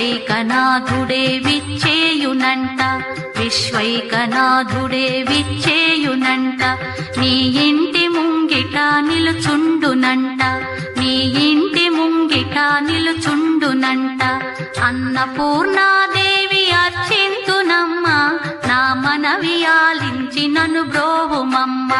విశ్వైకనాథుడే విచ్చేయునంట, విశ్వైకనాథుడే విచ్చేయునంట. నీ ఇంటి ముంగిట నిలుచుండునంట, నీ ఇంటి ముంగిట నిలుచుండునంట. అన్నపూర్ణాదేవి అర్చింతునమ్మ, నా మనవి ఆలించి నన్ను బ్రోవుమమ్మ.